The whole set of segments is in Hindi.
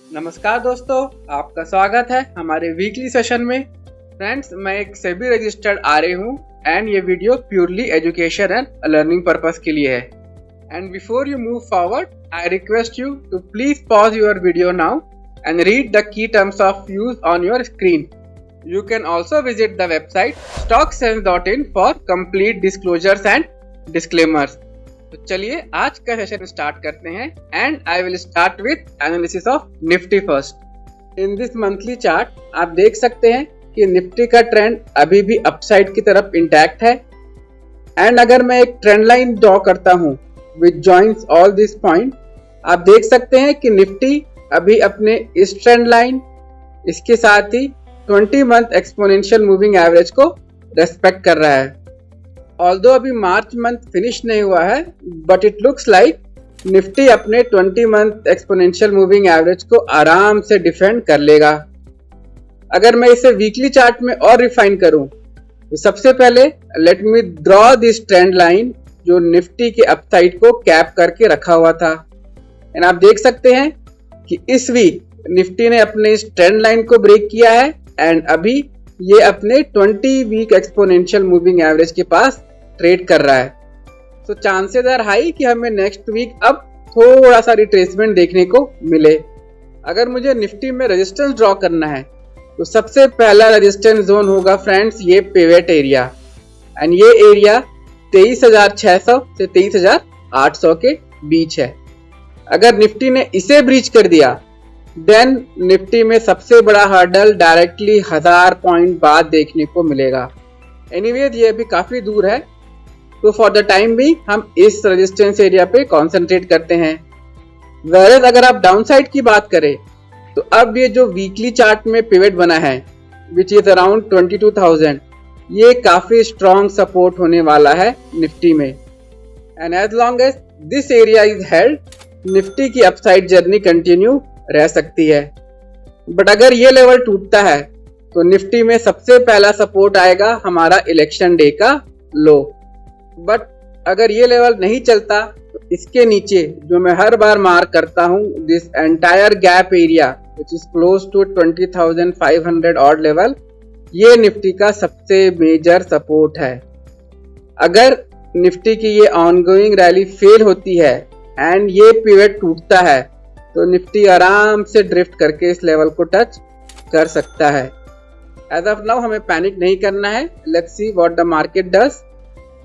नमस्कार दोस्तों, आपका स्वागत है हमारे वीकली सेशन में। फ्रेंड्स, मैं एक सेबी रजिस्टर्ड आरए हूँ एंड ये video purely education and learning purpose के लिए है। And before you move forward, I request you to please pause your video now and read the key terms of use on your screen. You can also visit the website stocksense.in for complete disclosures and disclaimers. तो चलिए आज का सेशन स्टार्ट करते हैं and I will start with analysis of Nifty first. In this monthly chart आप देख सकते हैं कि निफ्टी का ट्रेंड अभी भी अपसाइड की तरफ इंटैक्ट है। एंड अगर मैं एक ट्रेंड लाइन ड्रॉ करता हूं विच जॉइंस ऑल दिस पॉइंट, आप देख सकते हैं कि निफ्टी अभी अपने इस ट्रेंड लाइन, इसके साथ ही 20 मंथ एक्सपोनेंशियल मूविंग एवरेज को रेस्पेक्ट कर रहा है। ऑल्दो अभी मार्च मंथ फिनिश नहीं हुआ है, but it looks like Nifty अपने 20 मंथ एक्सपोनेंशियल मूविंग एवरेज को आराम से डिफेंड कर लेगा। अगर मैं इसे वीकली चार्ट में और रिफाइन करूं तो सबसे पहले let me draw this trend line जो निफ्टी के अपसाइड को कैप करके रखा हुआ था। एंड आप देख सकते हैं कि इस वीक निफ्टी ने अपने इस ट्रेंड लाइन को ब्रेक किया है एंड अभी ये अपने 20 वीक एक्सपोनेंशियल मूविंग एवरेज के पास ट्रेड कर रहा है। सो चांसेस आर हाई कि हमें नेक्स्ट वीक अब थोड़ा सा रिट्रेसमेंट देखने को मिले। अगर मुझे निफ्टी में रेजिस्टेंस ड्रॉ करना है तो सबसे पहला रेजिस्टेंस जोन होगा फ्रेंड्स ये पिवट एरिया, एंड ये एरिया 23,600 से 23,800 के बीच है। अगर निफ्टी ने इसे ब्रीच कर दिया देन निफ्टी में सबसे बड़ा हर्डल डायरेक्टली 1000 पॉइंट बाद देखने को मिलेगा। एनीवेज ये अभी काफी दूर है, तो फॉर द टाइम भी हम इस रेजिस्टेंस एरिया पे कंसंट्रेट करते हैं। वेरएज अगर आप डाउनसाइड की बात करें तो अब ये जो वीकली चार्ट में पिवट बना है विच इज अराउंड 22,000, ये काफी स्ट्रॉन्ग सपोर्ट होने वाला है निफ्टी में। And as long as this area is held, Nifty की अपसाइड जर्नी कंटिन्यू रह सकती है। बट अगर ये लेवल टूटता है तो निफ्टी में सबसे पहला सपोर्ट आएगा हमारा इलेक्शन डे का लो। बट अगर ये लेवल नहीं चलता तो इसके नीचे जो मैं हर बार मार्क करता हूं, this entire gap area which is close to 20,500 odd level, ये निफ्टी का सबसे मेजर सपोर्ट है। अगर निफ्टी की ये ऑनगोइंग रैली फेल होती है एंड ये पिवट टूटता है तो निफ्टी आराम से ड्रिफ्ट करके इस लेवल को टच कर सकता है। एज ऑफ नाउ हमें पैनिक नहीं करना है। Let's see what the market does.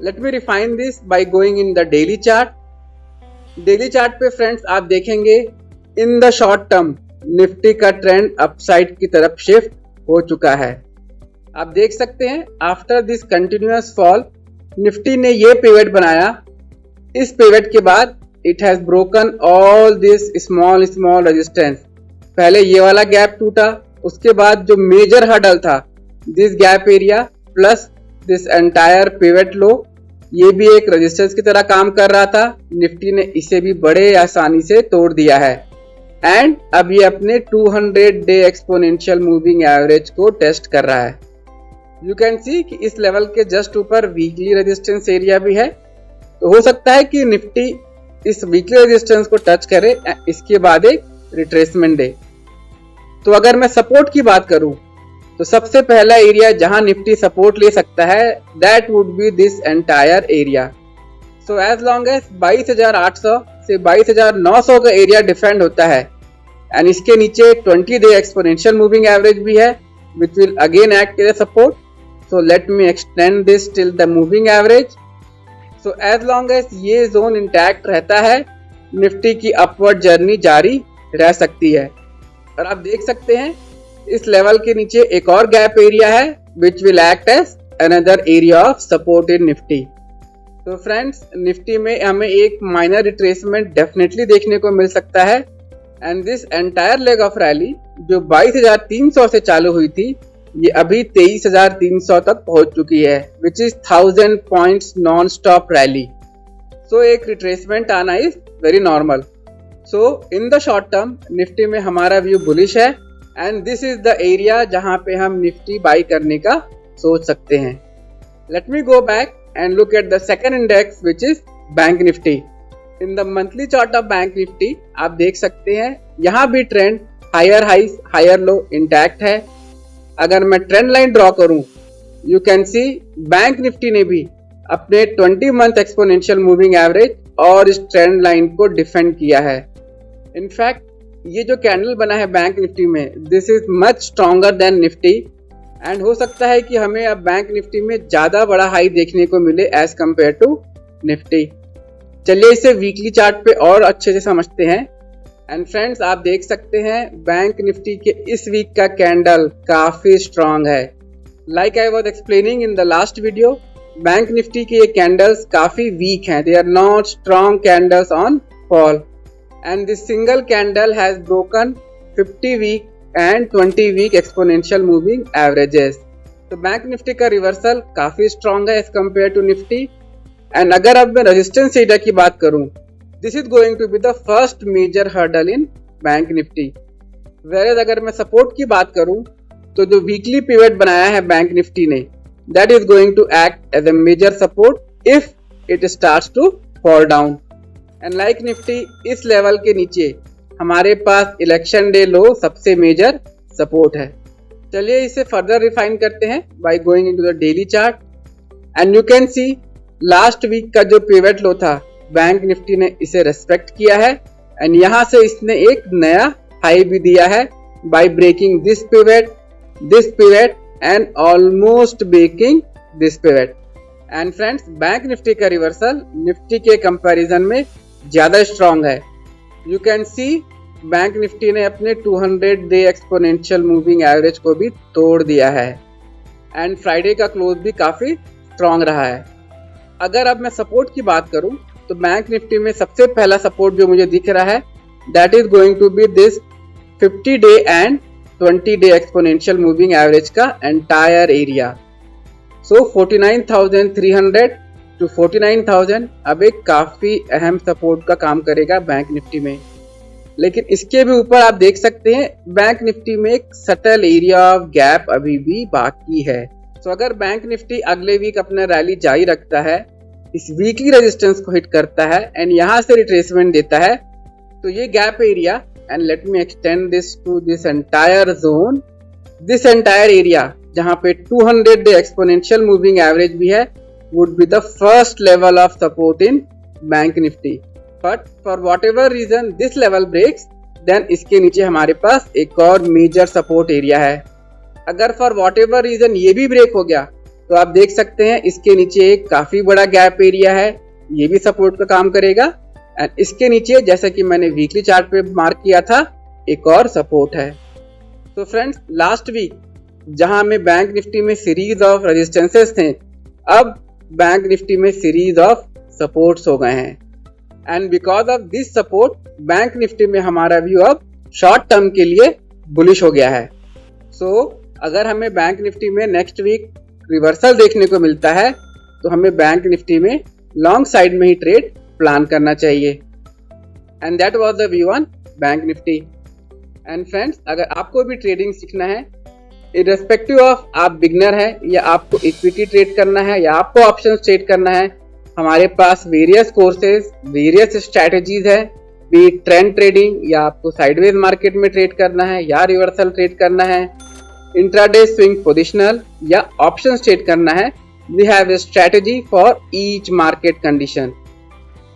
Let me refine this by going in the daily chart. Daily chart पे फ्रेंड्स आप देखेंगे इन द शॉर्ट टर्म निफ्टी का ट्रेंड अपसाइड की तरफ शिफ्ट हो चुका है। आप देख सकते हैं after this continuous fall Nifty ने ये पिवट बनाया। इस पिवट के बाद it has broken all this small resistance. पहले ये वाला गैप टूटा, उसके बाद जो मेजर हर्डल था this gap area plus this entire pivot low, ये भी एक रेजिस्टेंस की तरह काम कर रहा था। निफ्टी ने इसे भी बड़े आसानी से तोड़ दिया है एंड अब ये अपने 200 डे एक्सपोनेंशियल मूविंग एवरेज को टेस्ट कर रहा है। यू कैन सी कि इस लेवल के जस्ट ऊपर वीकली रेजिस्टेंस एरिया भी है, तो हो सकता है कि निफ्टी इस वीकली रेजिस्टेंस को टच करे, इसके बाद एक रिट्रेसमेंट दे। तो अगर मैं सपोर्ट की बात करूं तो सबसे पहला एरिया जहां निफ्टी सपोर्ट ले सकता है that would be this entire area. So as long as 22,800 से 22,900 का एरिया डिफेंड होता है एंड इसके नीचे 20 डे एक्सपोनेंशियल मूविंग एवरेज भी है which will again act as a support. So let me extend this till the moving average. So as long as ये जोन इंटैक्ट रहता है निफ्टी की अपवर्ड जर्नी जारी रह सकती है। और आप देख सकते हैं इस लेवल के नीचे एक और गैप एरिया है which will act as another area of support in Nifty. तो फ्रेंड्स निफ्टी में हमें एक माइनर रिट्रेसमेंट डेफिनेटली देखने को मिल सकता है and this entire leg of rally जो 22,300 से चालू हुई थी ये अभी 23,300 तक पहुंच चुकी है which is 1000 points non stop rally. So एक रिट्रेसमेंट आना is very normal. So in the short term Nifty में हमारा व्यू बुलिश है and this is the area जहां पे हम निफ्टी बाई करने का सोच सकते हैं। Let me go back and look at the second index which is Bank Nifty. In the monthly chart of Bank Nifty आप देख सकते हैं यहाँ भी trend higher highs higher low intact है। अगर मैं ट्रेंड लाइन ड्रॉ करूं, you can see bank Nifty ने भी अपने 20 मंथ एक्सपोनेंशियल मूविंग एवरेज और इस ट्रेंड लाइन को डिफेंड किया है। इनफैक्ट ये जो कैंडल बना है बैंक निफ्टी में, this is much stronger than Nifty and हो सकता है कि हमें अब बैंक निफ्टी में ज़्यादा बड़ा हाई देखने को मिले एज कम्पेयर टू निफ्टी। चलिए इसे वीकली चार्ट पे और अच्छे से समझते हैं। एंड फ्रेंड्स, आप देख सकते हैं बैंक निफ्टी के इस वीक का कैंडल काफ़ी स्ट्रॉन्ग है। Like I was explaining in the last video, bank Nifty के ये कैंडल्स काफ़ी वीक हैं, they are not strong candles on fall and this single candle has broken 50 week and 20 week exponential moving averages। तो बैंक निफ्टी का रिवर्सल काफी स्ट्रॉन्ग है as compare to Nifty. And अगर अब मैं रेजिस्टेंस एरिया की बात करूं, this is going to be the first major hurdle in bank Nifty. Where अगर मैं सपोर्ट की बात करूं, तो जो वीकली पिवट बनाया है बैंक निफ्टी ने, that is going to act as a major support if it starts to fall down. And like Nifty, इस लेवल के नीचे हमारे पास इलेक्शन डे लो सबसे मेजर सपोर्ट है। चलिए इसे फर्दर रिफाइन करते हैं by going into the daily chart. And you can see last week का जो पिवट लो था, बैंक निफ्टी ने इसे रेस्पेक्ट किया है एंड यहां से इसने एक नया हाई भी दिया है by breaking this pivot and almost breaking this pivot. And friends, bank Nifty का रिवर्सल निफ्टी के कंपैरिजन में ज्यादा स्ट्रॉन्ग है। You can see bank Nifty ने अपने 200 डे एक्सपोनेंशियल मूविंग एवरेज को भी तोड़ दिया है एंड फ्राइडे का क्लोज भी काफी स्ट्रॉन्ग रहा है। अगर अब मैं सपोर्ट की बात करूं, तो बैंक निफ्टी में सबसे पहला सपोर्ट जो मुझे दिख रहा है, that is going to be this 50 day and 20 day exponential moving average का एंटायर एरिया। सो 49,300 टू 49,000 अब एक काफी अहम सपोर्ट का काम करेगा बैंक निफ्टी में। लेकिन इसके भी ऊपर आप देख सकते हैं बैंक निफ्टी में एक सटल एरिया ऑफ गैप अभी भी बाकी है। तो अगर बैंक निफ्टी अगले वीक अपना रैली जारी रखता है, इस वीकली रेजिस्टेंस को हिट करता है एंड यहां से रिट्रेसमेंट देता है, तो ये gap area, and let me extend this to this entire zone, this entire area जहां पे 200 डे एक्सपोनेंशियल मूविंग एवरेज भी है, would be the first level of support in bank Nifty. But for whatever reason this level breaks, then इसके नीचे हमारे पास एक और मेजर सपोर्ट एरिया है। अगर for whatever reason ये भी ब्रेक हो गया, तो आप देख सकते हैं इसके नीचे एक काफी बड़ा गैप एरिया है, ये भी सपोर्ट का काम करेगा। एंड इसके नीचे, जैसा कि मैंने वीकली चार्ट पे मार्क किया था, एक और सपोर्ट है। तो फ्रेंड्स, लास्ट वीक जहां में बैंक निफ्टी में सीरीज ऑफ रेजिस्टेंसेस थे, अब बैंक निफ्टी में सीरीज ऑफ सपोर्ट्स हो गए हैं and because of this support bank Nifty में हमारा व्यू अब शॉर्ट टर्म के लिए बुलिश हो गया है। सो अगर हमें बैंक निफ्टी में नेक्स्ट वीक रिवर्सल देखने को मिलता है, तो हमें बैंक निफ्टी में लॉन्ग साइड में ही ट्रेड प्लान करना चाहिए। And that was the view on bank Nifty. And friends, अगर आपको भी ट्रेडिंग सीखना है, इर्रेस्पेक्टिव ऑफ आप बिगनर है या आपको इक्विटी ट्रेड करना है या आपको ऑप्शन ट्रेड करना है, हमारे पास वेरियस कोर्सेज, वेरियस स्ट्रैटेजीज है, बी ट्रेंड ट्रेडिंग या आपको साइडवेज मार्केट में ट्रेड करना है या रिवर्सल ट्रेड करना है, इंट्राडे स्विंग पोजिशनल या ऑप्शन ट्रेड करना है, we have a strategy for each market condition.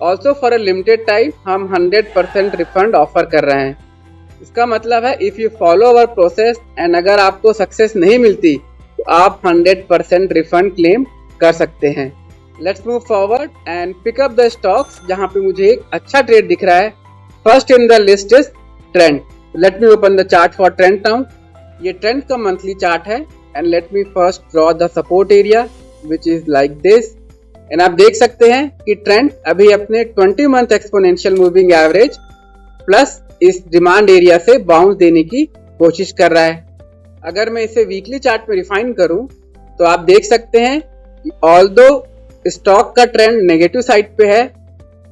Also for a limited time हम 100% रिफंड ऑफर कर रहे हैं। इसका मतलब है if you follow our process and अगर आपको सक्सेस नहीं मिलती, तो आप 100% रिफंड क्लेम कर सकते हैं। Let's move forward and pick up the stocks जहां पे मुझे एक अच्छा ट्रेड दिख रहा है। First in the list is trend. Let me open the chart for trend now. ये ट्रेंड का मंथली चार्ट है and let me first draw the support area which is like this. And आप देख सकते हैं कि ट्रेंड अभी अपने 20 month exponential moving average plus इस डिमांड एरिया से बाउंस देने की कोशिश कर रहा है। अगर मैं इसे वीकली चार्ट में रिफाइन करूं, तो आप देख सकते हैं कि ऑल्दो स्टॉक का ट्रेंड नेगेटिव साइड पे है,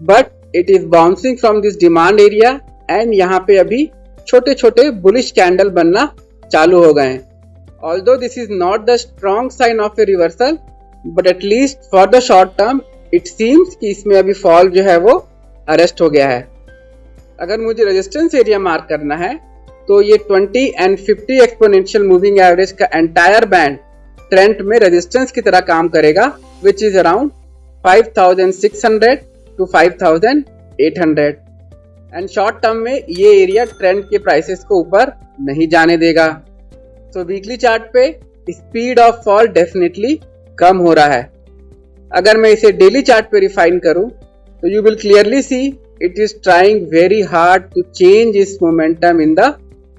but it is bouncing from this demand area and यहाँ पे अभी छोटे छोटे बुलिश कैंडल बनना चालू हो गए हैं। Although this is not the strong sign of a reversal, but at least for the short term it seems कि इसमें अभी फॉल जो है वो अरेस्ट हो गया है। अगर मुझे रेजिस्टेंस एरिया मार्क करना है, तो ये 20 एंड 50 एक्सपोनेंशियल मूविंग एवरेज का एंटायर बैंड ट्रेंड में रेजिस्टेंस की तरह काम करेगा, which is around 5600 to 5800 and short term में ये एरिया ट्रेंड के प्राइसेस को ऊपर नहीं जाने देगा। सो वीकली चार्ट पे speed of fall definitely come हो रहा है। अगर मैं इसे डेली चार्ट पे रिफाइन करूं तो you will clearly see it is trying very hard to change its momentum in the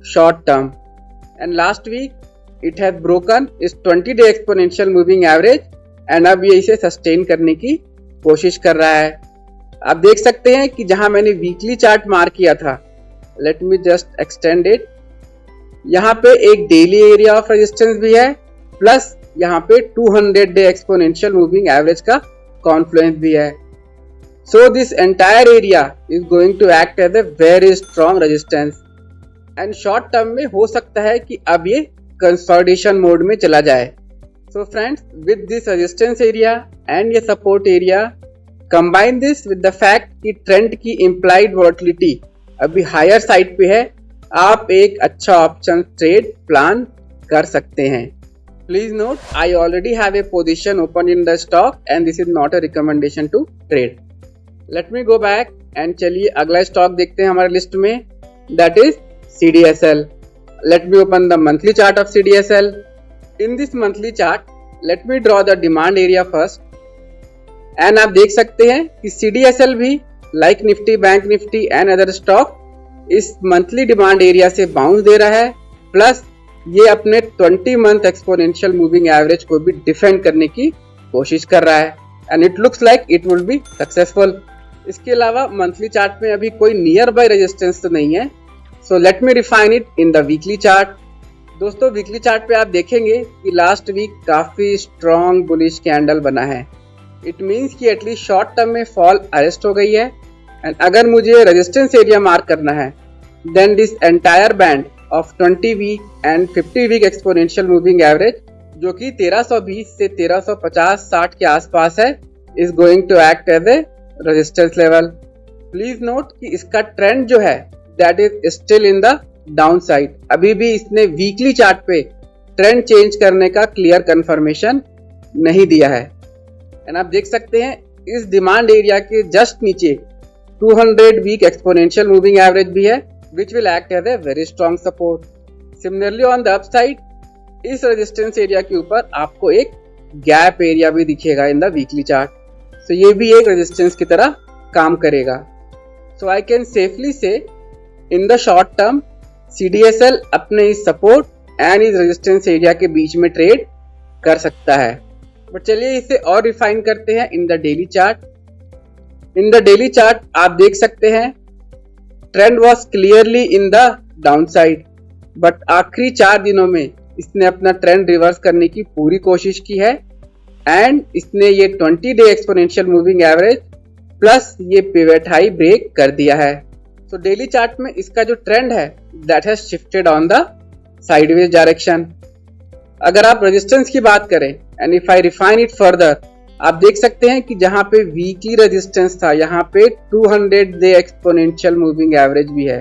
short term and last week it has broken इस 20-day exponential moving average and अब ये इसे सस्टेन करने की कोशिश कर रहा है। आप देख सकते हैं कि जहां मैंने वीकली चार्ट मार्क किया था, let me just extend it, यहाँ पे एक डेली एरिया ऑफ रेजिस्टेंस भी है, प्लस यहाँ पे 200-day एक्सपोनेंशियल मूविंग एवरेज का कॉन्फ्लुएंस भी है। So this entire area is going to act as a very strong resistance and short term में हो सकता है कि अब ये कंसोलिडेशन मोड में चला जाए। So friends, with this resistance area and ये support area, combine this with the fact कि ट्रेंड की इम्प्लाइड वोलेटिलिटी अभी हायर साइड पे है, आप एक अच्छा ऑप्शन ट्रेड प्लान कर सकते हैं। Please note, I already have a position open in the stock and this is not a recommendation to trade. Let me go back and चलिए अगला स्टॉक देखते हैं हमारे लिस्ट में, that is CDSL. Let me open the monthly chart of CDSL. In this monthly chart, let me draw the demand area first. And आप देख सकते हैं कि CDSL भी like Nifty, Bank Nifty and other stock इस मंथली डिमांड एरिया से बाउंस दे रहा है, प्लस ये अपने 20 मंथ एक्सपोनेंशियल मूविंग एवरेज को भी डिफेंड करने की कोशिश कर रहा है and it looks like it will be successful. इसके अलावा मंथली चार्ट में अभी कोई नियर बाय रेजिस्टेंस तो नहीं है, सो let me refine it in the weekly chart. दोस्तों, वीकली चार्ट पे आप देखेंगे कि लास्ट वीक काफी स्ट्रॉन्ग बुलिश कैंडल बना है। इट मीन्स कि एटलीस्ट शॉर्ट टर्म में फॉल अरेस्ट हो गई है एंड अगर मुझे रेजिस्टेंस एरिया मार्क करना है then this entire band of 20 week and 50 week exponential moving average, जो कि 1320 से 1350-60 के आसपास है, is going to act as a resistance level. Please note कि इसका ट्रेंड जो है that is still in the down side. अभी भी इसने वीकली चार्ट पे ट्रेंड चेंज करने का क्लियर कंफर्मेशन नहीं दिया है एंड आप देख सकते हैं इस डिमांड एरिया के जस्ट नीचे 200 वीक एक्सपोनेंशियल मूविंग एवरेज भी है, which will act as a very strong support. Similarly on the upside, इस रेजिस्टेंस एरिया के ऊपर आपको एक गैप एरिया भी दिखेगा इन द वीकली चार्ट, सो ये भी एक रेजिस्टेंस की तरह काम करेगा। सो आई कैन सेफली से इन द शॉर्ट टर्म CDSL अपने इस सपोर्ट एंड इस रेजिस्टेंस एरिया के बीच में ट्रेड कर सकता है। बट चलिए इसे और रिफाइन करते हैं in the daily chart. In the daily chart आप देख सकते हैं trend was clearly in the down side, but आखिरी 4 दिनों में इसने अपना ट्रेंड रिवर्स करने की पूरी कोशिश की है एंड इसने ये 20-day exponential moving average plus ये पिवट हाई ब्रेक कर दिया है। सो डेली चार्ट में इसका जो ट्रेंड है that has shifted on the sideways direction. अगर आप रेजिस्टेंस की बात करें and if I refine it further, आप देख सकते हैं कि जहां पे वीकली रेजिस्टेंस था यहाँ पे 200-day एक्सपोनेंशियल मूविंग एवरेज भी है।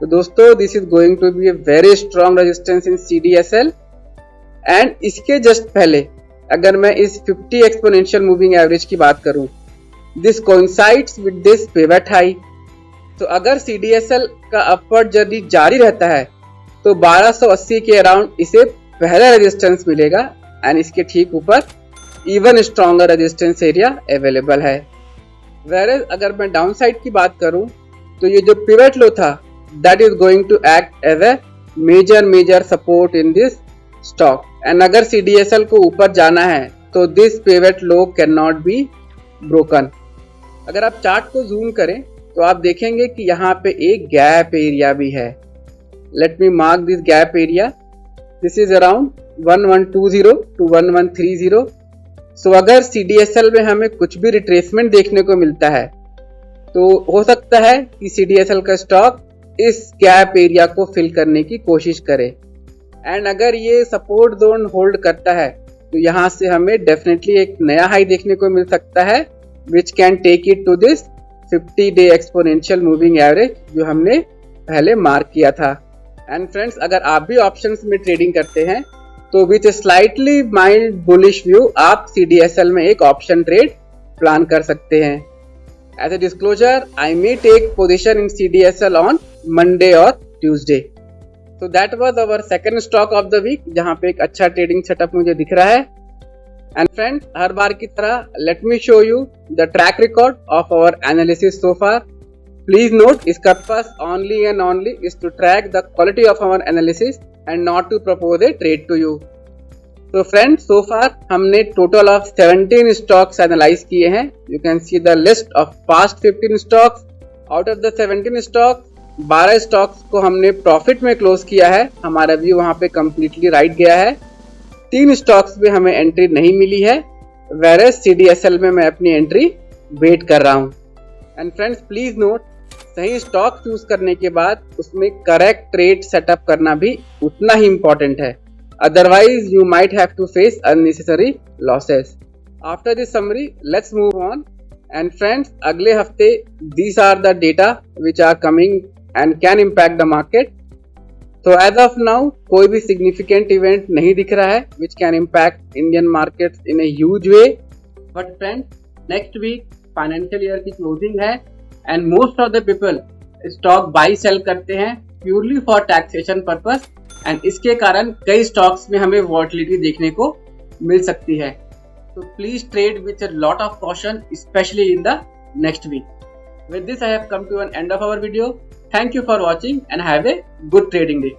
तो दोस्तों, this is going to be a very strong resistance in CDSL and इसके जस्ट पहले अगर मैं इस 50 एक्सपोनेंशियल मूविंग एवरेज की बात करूं, this coincides with this pivot high. तो अगर CDSL का अपवर्ड जर्नी जारी रहता है तो 1280 के अराउंड इसे पहला रेजिस्टेंस मिलेगा एंड इसके ठीक ऊपर even stronger resistance area available है। वेरेज अगर मैं डाउन साइड की बात करूं तो ये जो पिवट लो था that is going to act as a major support in this stock and अगर CDSL को ऊपर जाना है तो this pivot low can not be broken. अगर आप चार्ट को जूम करें तो आप देखेंगे कि यहाँ पे एक गैप एरिया भी है। Let me mark this gap area, this is around 1120 to 1130। सो अगर CDSL में हमें कुछ भी रिट्रेसमेंट देखने को मिलता है तो हो सकता है कि CDSL का स्टॉक इस गैप एरिया को फिल करने की कोशिश करे एंड अगर ये सपोर्ट जोन होल्ड करता है तो यहाँ से हमें डेफिनेटली एक नया हाई देखने को मिल सकता है which can take it to this 50-day exponential moving average जो हमने पहले मार्क किया था एंड फ्रेंड्स, अगर आप भी ऑप्शंस में ट्रेडिंग करते हैं तो with slightly mild bullish view आप CDSL में एक ऑप्शन ट्रेड प्लान कर सकते हैं। As a disclosure, I may take position in CDSL on Monday और ट्यूसडे। तो that was our second stock of the week, जहां पे एक अच्छा ट्रेडिंग सेटअप मुझे दिख रहा है। एंड फ्रेंड्स, हर बार की तरह let me show you the track record of our analysis so far. Please note, इसका purpose only and only is to track the quality of our analysis and not to propose a trade to you. तो फ्रेंड्स, सो फार हमने टोटल ऑफ 17 स्टॉक्स एनालाइज किए हैं। You can see the list of past 15 stocks. Out of the 17 stocks, 12 stocks को हमने प्रॉफिट में क्लोज किया है। हमारा व्यू वहां पे कंप्लीटली राइट गया है। 3 स्टॉक्स में हमें एंट्री नहीं मिली है, वेरेस CDSL में मैं अपनी एंट्री वेट कर रहा हूं। एंड फ्रेंड्स, प्लीज नोट, सही स्टॉक चूज करने के बाद उसमें करेक्ट ट्रेड सेटअप करना भी उतना ही इंपॉर्टेंट है, otherwise you might have to face unnecessary losses. After this summary, let's move on. And friends, अगले हफ्ते these are the data which are coming and can impact the market. तो एज ऑफ नाउ कोई भी सिग्निफिकेंट इवेंट नहीं दिख रहा है which can impact Indian market in a huge way. But friends, next week financial year की क्लोजिंग है and most of the people stock buy sell करते हैं purely for taxation purpose, and इसके कारण कई स्टॉक्स में हमें वॉलेटिलिटी देखने को मिल सकती है। तो please trade with a lot of caution, specially in the next week. With this, I have come to an end of our video. Thank you for watching and have a good trading day.